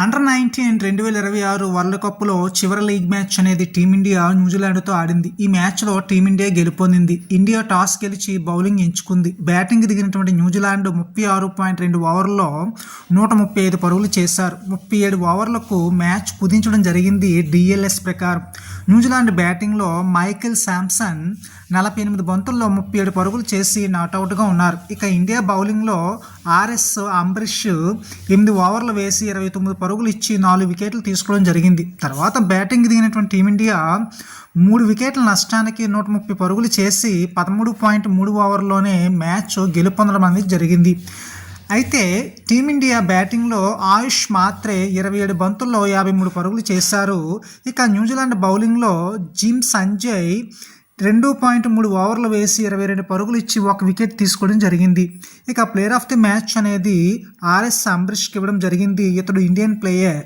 Under-19 2026 world కప్లో చివరి league match అనేది టీమిండియా న్యూజిలాండ్తో ఆడింది. ఈ మ్యాచ్లో టీమిండియా గెలుపొందింది. ఇండియా టాస్ గెలిచి బౌలింగ్ ఎంచుకుంది. బ్యాటింగ్ దిగినటువంటి న్యూజిలాండ్ 36.2 ఓవర్లలో 135 పరుగులు చేశారు. 37 ఓవర్లకు మ్యాచ్ కుదించడం జరిగింది. డిఎల్ఎస్ ప్రకారం న్యూజిలాండ్ బ్యాటింగ్లో మైకెల్ శాంసన్ 48 బంతుల్లో 37 పరుగులు చేసి నాట్అవుట్గా ఉన్నారు. ఇక ఇండియా బౌలింగ్లో ఆర్ఎస్ అంబరీష్ 8 ఓవర్లు వేసి 29 పరుగులు ఇచ్చి 4 వికెట్లు తీసుకోవడం జరిగింది. తర్వాత బ్యాటింగ్ దిగినటువంటి టీమిండియా 3 వికెట్ల నష్టానికి 130 పరుగులు చేసి 13.3 ఓవర్లోనే మ్యాచ్ గెలుపొందడం అనేది జరిగింది. అయితే టీమిండియా బ్యాటింగ్లో ఆయుష్ మాత్రే 27 బంతుల్లో 53 పరుగులు చేశారు. ఇక న్యూజిలాండ్ బౌలింగ్లో జిమ్ సంజయ్ 2.3 ఓవర్లు వేసి 22 పరుగులు ఇచ్చి 1 వికెట్ తీసుకోవడం జరిగింది. ఇక ప్లేయర్ ఆఫ్ ది మ్యాచ్ అనేది ఆర్ఎస్ అంబరీష్కి ఇవ్వడం జరిగింది. ఇతడు ఇండియన్ ప్లేయర్.